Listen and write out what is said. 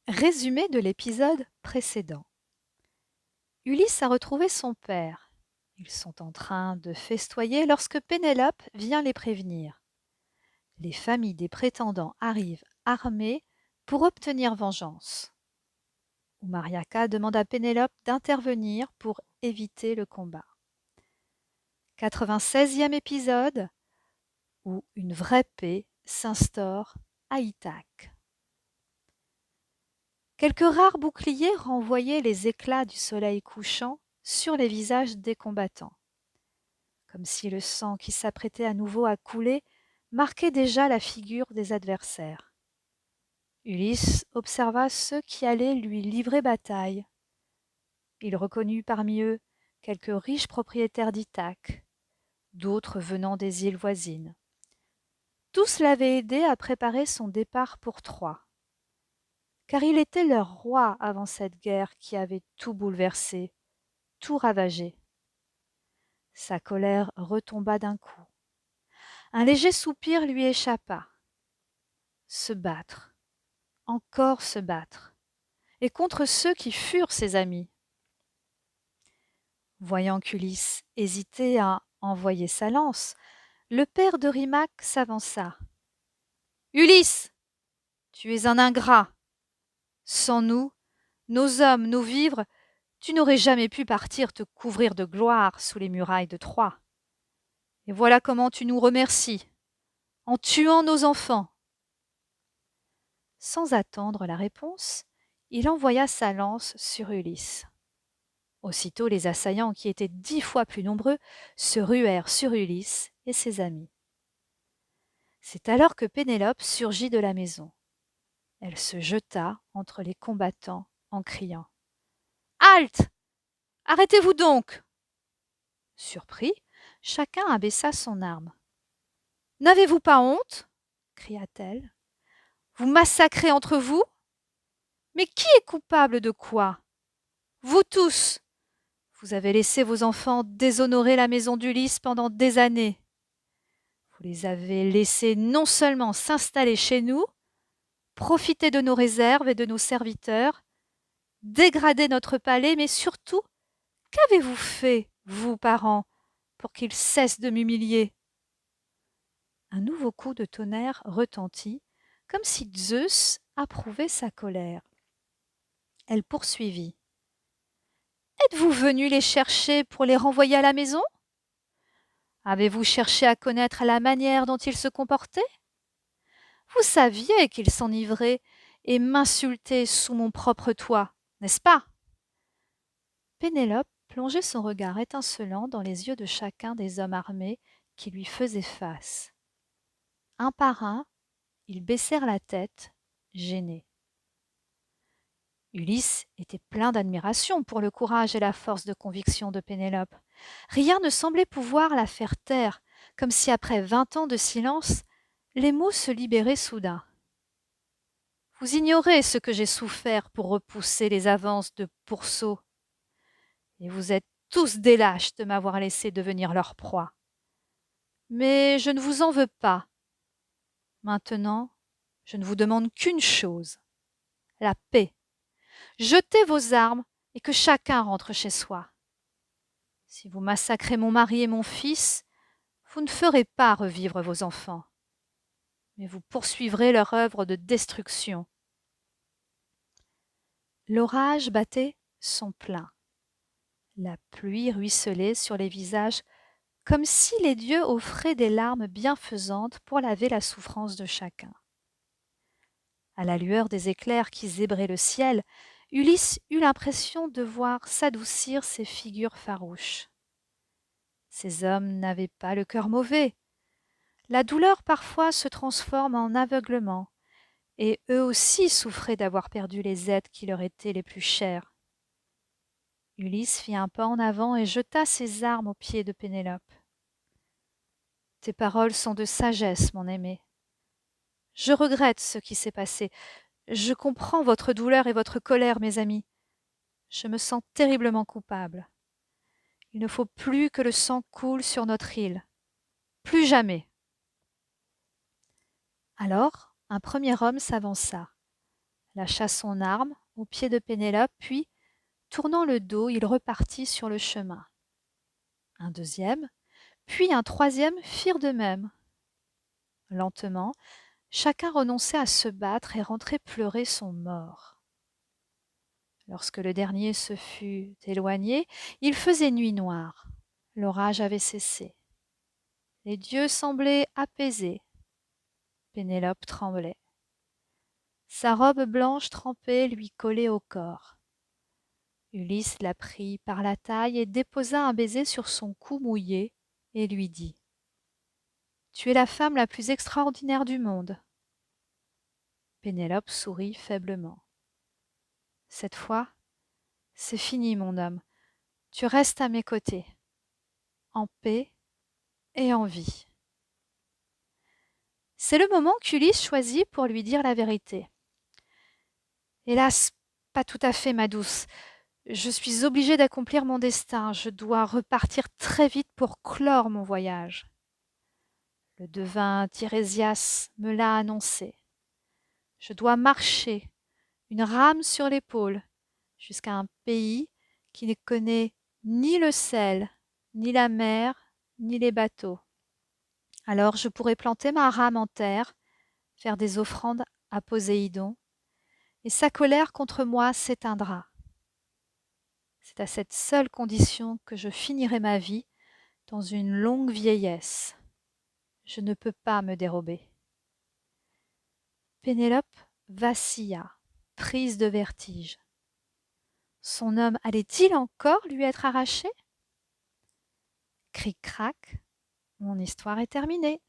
Résumé de l'épisode précédent. Ulysse a retrouvé son père. Ils sont en train de festoyer lorsque Pénélope vient les prévenir. Les familles des prétendants arrivent armées pour obtenir vengeance. Oumariaka demande à Pénélope d'intervenir pour éviter le combat. 96e épisode où une vraie paix s'instaure à Ithaque. Quelques rares boucliers renvoyaient les éclats du soleil couchant sur les visages des combattants, comme si le sang qui s'apprêtait à nouveau à couler marquait déjà la figure des adversaires. Ulysse observa ceux qui allaient lui livrer bataille. Il reconnut parmi eux quelques riches propriétaires d'Ithaque, d'autres venant des îles voisines. Tous l'avaient aidé à préparer son départ pour Troie, car il était leur roi avant cette guerre qui avait tout bouleversé, tout ravagé. Sa colère retomba d'un coup. Un léger soupir lui échappa. Se battre, encore se battre, et contre ceux qui furent ses amis. Voyant qu'Ulysse hésitait à envoyer sa lance, le père d'Eurimaque s'avança. « Ulysse, tu es un ingrat. Sans nous, nos hommes, nos vivres, tu n'aurais jamais pu partir te couvrir de gloire sous les murailles de Troie. Et voilà comment tu nous remercies, en tuant nos enfants. » Sans attendre la réponse, il envoya sa lance sur Ulysse. Aussitôt les assaillants, qui étaient 10 fois plus nombreux, se ruèrent sur Ulysse et ses amis. C'est alors que Pénélope surgit de la maison. Elle se jeta entre les combattants en criant « Halte! Arrêtez-vous donc !» Surpris, chacun abaissa son arme. « N'avez-vous pas honte ?» cria-t-elle. « Vous massacrez entre vous? Mais qui est coupable de quoi? Vous tous! Vous avez laissé vos enfants déshonorer la maison d'Ulysse pendant des années. Vous les avez laissés non seulement s'installer chez nous, profiter de nos réserves et de nos serviteurs, dégrader notre palais, mais surtout, qu'avez-vous fait, vous, parents, pour qu'ils cessent de m'humilier ?» Un nouveau coup de tonnerre retentit, comme si Zeus approuvait sa colère. Elle poursuivit. « Êtes-vous venus les chercher pour les renvoyer à la maison? Avez-vous cherché à connaître la manière dont ils se comportaient? Vous saviez qu'ils s'enivraient et m'insultaient sous mon propre toit, n'est-ce pas ?» Pénélope plongeait son regard étincelant dans les yeux de chacun des hommes armés qui lui faisaient face. Un par un, ils baissèrent la tête, gênés. Ulysse était plein d'admiration pour le courage et la force de conviction de Pénélope. Rien ne semblait pouvoir la faire taire, comme si après 20 ans de silence, les mots se libéraient soudain. « Vous ignorez ce que j'ai souffert pour repousser les avances de Pourceau. Et vous êtes tous des lâches de m'avoir laissé devenir leur proie. Mais je ne vous en veux pas. Maintenant, je ne vous demande qu'une chose, la paix. Jetez vos armes et que chacun rentre chez soi. Si vous massacrez mon mari et mon fils, vous ne ferez pas revivre vos enfants, mais vous poursuivrez leur œuvre de destruction. » L'orage battait son plein. La pluie ruisselait sur les visages comme si les dieux offraient des larmes bienfaisantes pour laver la souffrance de chacun. À la lueur des éclairs qui zébraient le ciel, Ulysse eut l'impression de voir s'adoucir ces figures farouches. Ces hommes n'avaient pas le cœur mauvais. La douleur parfois se transforme en aveuglement, et eux aussi souffraient d'avoir perdu les êtres qui leur étaient les plus chers. Ulysse fit un pas en avant et jeta ses armes aux pieds de Pénélope. « Tes paroles sont de sagesse, mon aimé. Je regrette ce qui s'est passé. Je comprends votre douleur et votre colère, mes amis. Je me sens terriblement coupable. Il ne faut plus que le sang coule sur notre île. Plus jamais. » Alors, un premier homme s'avança. lâcha son arme au pied de Pénélope, puis, tournant le dos, il repartit sur le chemin. Un deuxième, puis un troisième firent de même. Lentement, chacun renonçait à se battre et rentrait pleurer son mort. Lorsque le dernier se fut éloigné, il faisait nuit noire. L'orage avait cessé. Les dieux semblaient apaisés. Pénélope tremblait. Sa robe blanche trempée lui collait au corps. Ulysse la prit par la taille et déposa un baiser sur son cou mouillé et lui dit : « Tu es la femme la plus extraordinaire du monde. » Pénélope sourit faiblement. « Cette fois, c'est fini, mon homme. Tu restes à mes côtés, en paix et en vie. » C'est le moment qu'Ulysse choisit pour lui dire la vérité. « Hélas, pas tout à fait, ma douce. Je suis obligé d'accomplir mon destin. Je dois repartir très vite pour clore mon voyage. Le devin Tirésias me l'a annoncé. Je dois marcher, une rame sur l'épaule, jusqu'à un pays qui ne connaît ni le sel, ni la mer, ni les bateaux. Alors je pourrai planter ma rame en terre, faire des offrandes à Poséidon, et sa colère contre moi s'éteindra. C'est à cette seule condition que je finirai ma vie dans une longue vieillesse. Je ne peux pas me dérober. » Pénélope vacilla, prise de vertige. Son homme allait-il encore lui être arraché ? Cric-crac, mon histoire est terminée.